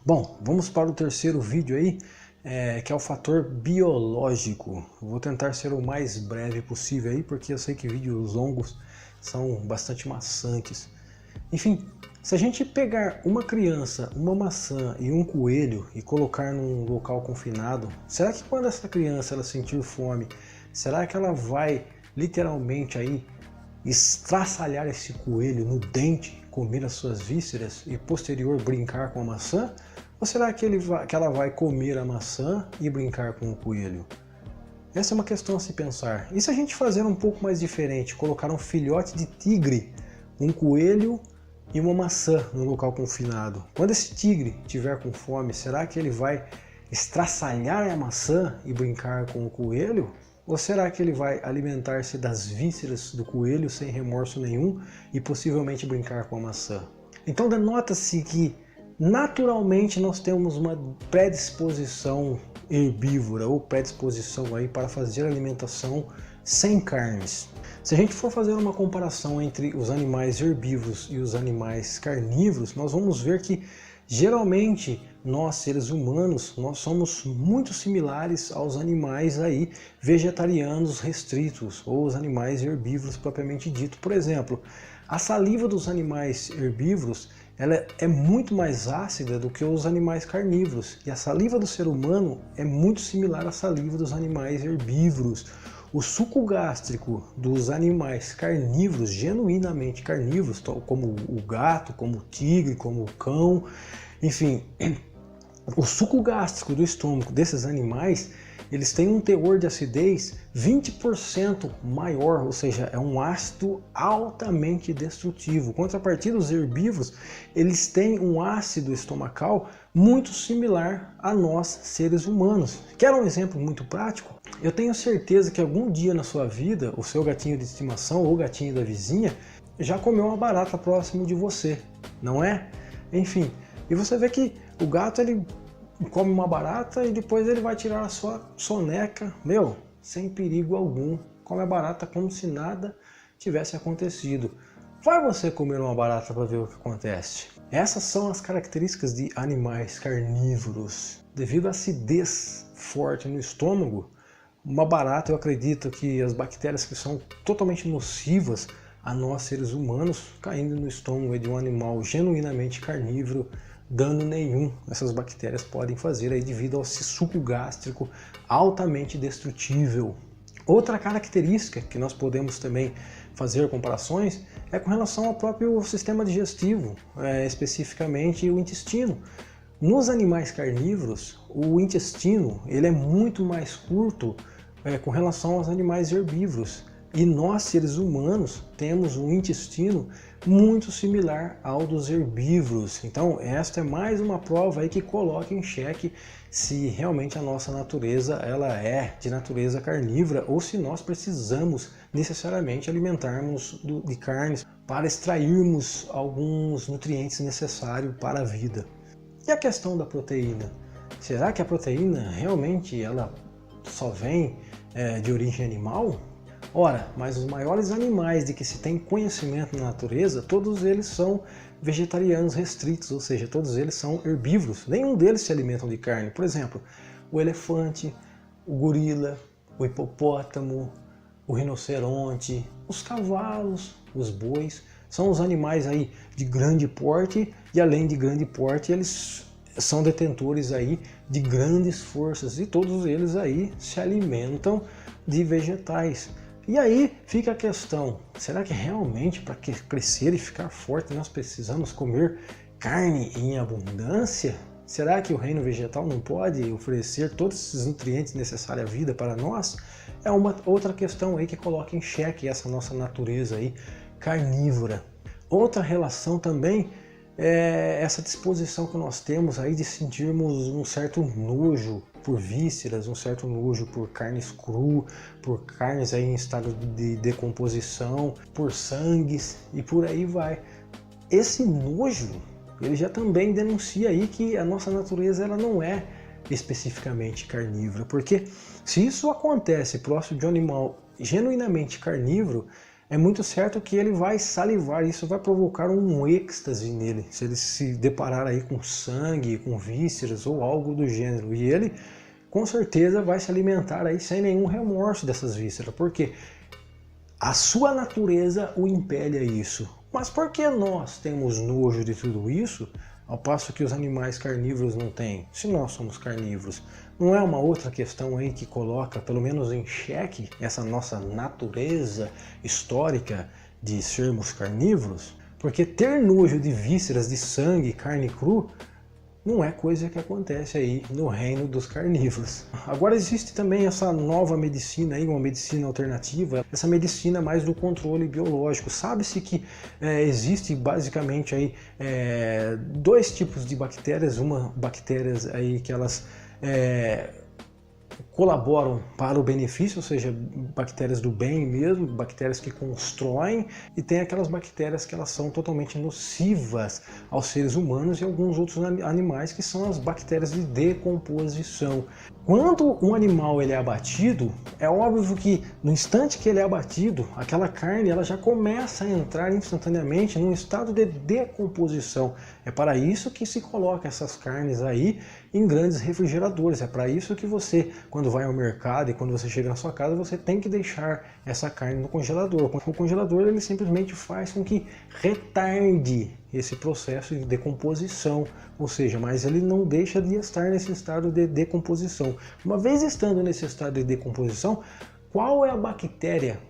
Bom, vamos para o terceiro vídeo aí, que é o fator biológico. Eu vou tentar ser o mais breve possível aí, porque eu sei que vídeos longos são bastante maçantes. Enfim, se a gente pegar uma criança, uma maçã e um coelho e colocar num local confinado, será que quando essa criança ela sentir fome, será que ela vai literalmente aí estraçalhar esse coelho no dente, comer as suas vísceras e posterior brincar com a maçã? Ou será que ela vai comer a maçã e brincar com o coelho? Essa é uma questão a se pensar. E se a gente fazer um pouco mais diferente, colocar um filhote de tigre, um coelho e uma maçã no local confinado? Quando esse tigre tiver com fome, será que ele vai estraçalhar a maçã e brincar com o coelho? Ou será que ele vai alimentar-se das vísceras do coelho sem remorso nenhum e possivelmente brincar com a maçã? Então denota-se que naturalmente nós temos uma predisposição herbívora ou predisposição aí para fazer alimentação sem carnes. Se a gente for fazer uma comparação entre os animais herbívoros e os animais carnívoros, nós vamos ver que geralmente nós seres humanos, nós somos muito similares aos animais aí vegetarianos restritos ou os animais herbívoros propriamente dito. Por exemplo, a saliva dos animais herbívoros ela é muito mais ácida do que os animais carnívoros, e a saliva do ser humano é muito similar à saliva dos animais herbívoros. O suco gástrico dos animais carnívoros, genuinamente carnívoros, como o gato, como o tigre, como o cão, enfim, o suco gástrico do estômago desses animais, eles têm um teor de acidez 20% maior, ou seja, é um ácido altamente destrutivo. Contrapartida, os herbívoros, eles têm um ácido estomacal muito similar a nós, seres humanos. Quer um exemplo muito prático? Eu tenho certeza que algum dia na sua vida, o seu gatinho de estimação ou o gatinho da vizinha já comeu uma barata próximo de você, não é? Enfim, e você vê que o gato ele come uma barata e depois ele vai tirar a sua soneca, sem perigo algum, come a barata como se nada tivesse acontecido. Vai você comer uma barata para ver o que acontece. Essas são as características de animais carnívoros. Devido à acidez forte no estômago, uma barata, eu acredito que as bactérias que são totalmente nocivas a nós seres humanos, caindo no estômago de um animal genuinamente carnívoro, dano nenhum essas bactérias podem fazer aí devido ao suco gástrico altamente destrutível. Outra característica que nós podemos também fazer comparações é com relação ao próprio sistema digestivo, especificamente o intestino. Nos animais carnívoros, o intestino ele é muito mais curto com relação aos animais herbívoros. E nós, seres humanos, temos um intestino muito similar ao dos herbívoros. Então, esta é mais uma prova aí que coloca em xeque se realmente a nossa natureza ela é de natureza carnívora ou se nós precisamos necessariamente alimentarmos de carnes para extrairmos alguns nutrientes necessários para a vida. E a questão da proteína? Será que a proteína realmente ela só vem de origem animal? Ora, mas os maiores animais de que se tem conhecimento na natureza, todos eles são vegetarianos restritos, ou seja, todos eles são herbívoros. Nenhum deles se alimentam de carne. Por exemplo, o elefante, o gorila, o hipopótamo, o rinoceronte, os cavalos, os bois, são os animais aí de grande porte e além de grande porte, eles são detentores aí de grandes forças e todos eles aí se alimentam de vegetais. E aí fica a questão, será que realmente para crescer e ficar forte nós precisamos comer carne em abundância? Será que o reino vegetal não pode oferecer todos esses nutrientes necessários à vida para nós? É uma outra questão aí que coloca em xeque essa nossa natureza aí carnívora. Outra relação também é essa disposição que nós temos aí de sentirmos um certo nojo por vísceras, um certo nojo por carnes cru, por carnes aí em estado de decomposição, por sangues e por aí vai. Esse nojo, ele já também denuncia aí que a nossa natureza ela não é especificamente carnívora, porque se isso acontece próximo de um animal genuinamente carnívoro, é muito certo que ele vai salivar, isso vai provocar um êxtase nele, se ele se deparar aí com sangue, com vísceras ou algo do gênero. E ele com certeza vai se alimentar aí sem nenhum remorso dessas vísceras, porque a sua natureza o impele a isso. Mas por que nós temos nojo de tudo isso, ao passo que os animais carnívoros não têm? Se nós somos carnívoros, não é uma outra questão aí que coloca, pelo menos em xeque, essa nossa natureza histórica de sermos carnívoros? Porque ter nojo de vísceras, de sangue, carne cru, não é coisa que acontece aí no reino dos carnívoros. Agora existe também essa nova medicina aí, uma medicina alternativa, essa medicina mais do controle biológico. Sabe-se que existe basicamente aí dois tipos de bactérias, bactérias aí que elas colaboram para o benefício, ou seja, bactérias do bem mesmo, bactérias que constroem, e tem aquelas bactérias que elas são totalmente nocivas aos seres humanos e alguns outros animais, que são as bactérias de decomposição. Quando um animal ele é abatido, é óbvio que no instante que ele é abatido, aquela carne ela já começa a entrar instantaneamente num estado de decomposição. É para isso que se coloca essas carnes aí em grandes refrigeradores. É para isso que você, quando vai ao mercado e quando você chega na sua casa, você tem que deixar essa carne no congelador. O congelador ele simplesmente faz com que retarde esse processo de decomposição, ou seja, mas ele não deixa de estar nesse estado de decomposição. Uma vez estando nesse estado de decomposição, qual é a bactéria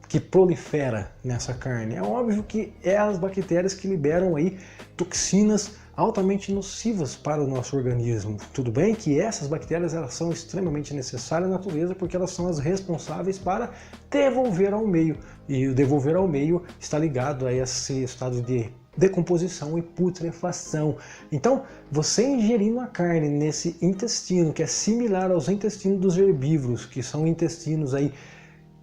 que prolifera nessa carne? É óbvio que é as bactérias que liberam aí toxinas altamente nocivas para o nosso organismo. Tudo bem que essas bactérias elas são extremamente necessárias na natureza, porque elas são as responsáveis para devolver ao meio, e o devolver ao meio está ligado a esse estado de decomposição e putrefação. Então, você ingerindo a carne nesse intestino, que é similar aos intestinos dos herbívoros, que são intestinos aí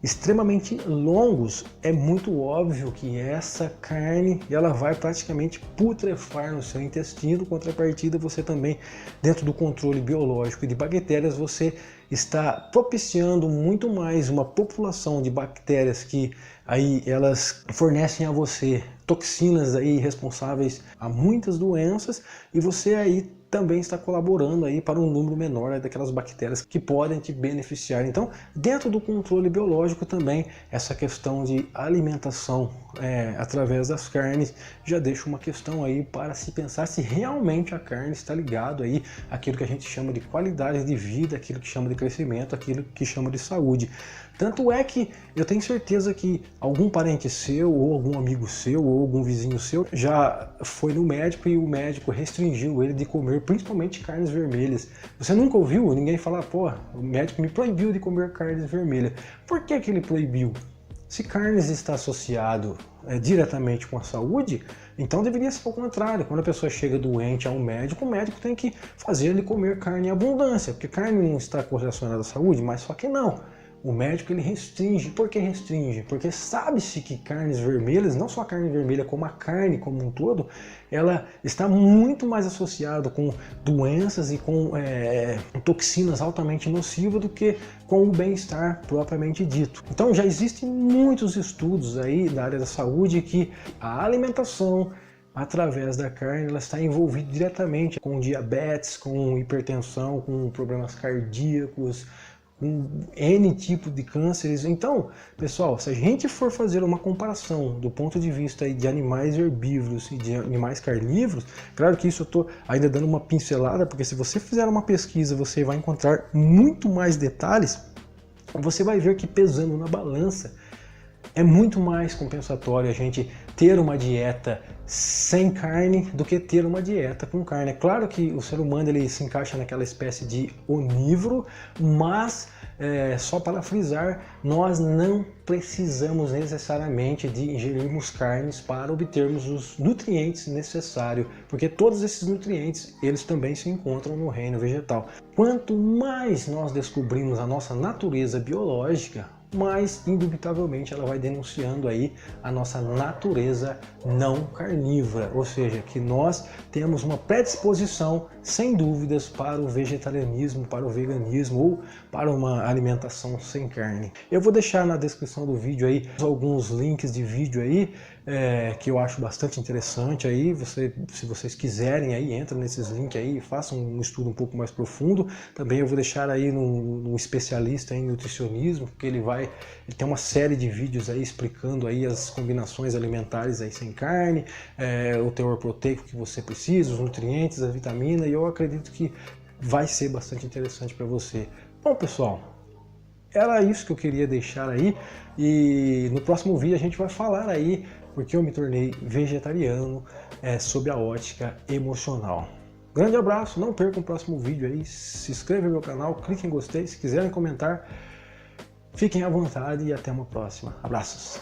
extremamente longos, é muito óbvio que essa carne ela vai praticamente putrefar no seu intestino. Contrapartida, você também, dentro do controle biológico e de bactérias, você está propiciando muito mais uma população de bactérias que aí elas fornecem a você toxinas aí responsáveis a muitas doenças, e você aí também está colaborando aí para um número menor daquelas bactérias que podem te beneficiar. Então, dentro do controle biológico também, essa questão de alimentação através das carnes já deixa uma questão aí para se pensar se realmente a carne está ligado aí àquilo que a gente chama de qualidade de vida, aquilo que chama de crescimento, aquilo que chama de saúde. Tanto é que eu tenho certeza que algum parente seu, ou algum amigo seu, ou algum vizinho seu já foi no médico e o médico restringiu ele de comer principalmente carnes vermelhas. Você nunca ouviu ninguém falar, pô, o médico me proibiu de comer carnes vermelhas. Por que que ele proibiu? Se carnes está associado diretamente com a saúde, então deveria ser o contrário. Quando a pessoa chega doente ao médico, o médico tem que fazer ele comer carne em abundância, porque carne não está correlacionada à saúde, mas só que não. O médico ele restringe. Por que restringe? Porque sabe-se que carnes vermelhas, não só a carne vermelha, como a carne como um todo, ela está muito mais associada com doenças e com toxinas altamente nocivas do que com o bem-estar propriamente dito. Então já existem muitos estudos aí da área da saúde que a alimentação através da carne ela está envolvida diretamente com diabetes, com hipertensão, com problemas cardíacos, com N tipo de cânceres. Então, pessoal, se a gente for fazer uma comparação do ponto de vista aí de animais herbívoros e de animais carnívoros, claro que isso eu estou ainda dando uma pincelada, porque se você fizer uma pesquisa, você vai encontrar muito mais detalhes. Você vai ver que pesando na balança, é muito mais compensatório a gente ter uma dieta sem carne do que ter uma dieta com carne. É claro que o ser humano ele se encaixa naquela espécie de onívoro, mas só para frisar, nós não precisamos necessariamente de ingerirmos carnes para obtermos os nutrientes necessários, porque todos esses nutrientes eles também se encontram no reino vegetal. Quanto mais nós descobrimos a nossa natureza biológica, mas indubitavelmente ela vai denunciando aí a nossa natureza não carnívora, ou seja, que nós temos uma predisposição, sem dúvidas, para o vegetarianismo, para o veganismo ou para uma alimentação sem carne. Eu vou deixar na descrição do vídeo aí alguns links de vídeo aí que eu acho bastante interessante aí. Se vocês quiserem aí, entra nesses links aí e façam um estudo um pouco mais profundo. Também eu vou deixar aí num especialista em nutricionismo, porque ele tem uma série de vídeos aí explicando aí as combinações alimentares aí sem carne, o teor proteico que você precisa, os nutrientes, a vitamina, e eu acredito que vai ser bastante interessante para você. Bom, pessoal, era isso que eu queria deixar aí, e no próximo vídeo a gente vai falar aí porque eu me tornei vegetariano sob a ótica emocional. Grande abraço, não percam o próximo vídeo aí, se inscreva no meu canal, clique em gostei, se quiserem comentar, fiquem à vontade e até uma próxima. Abraços!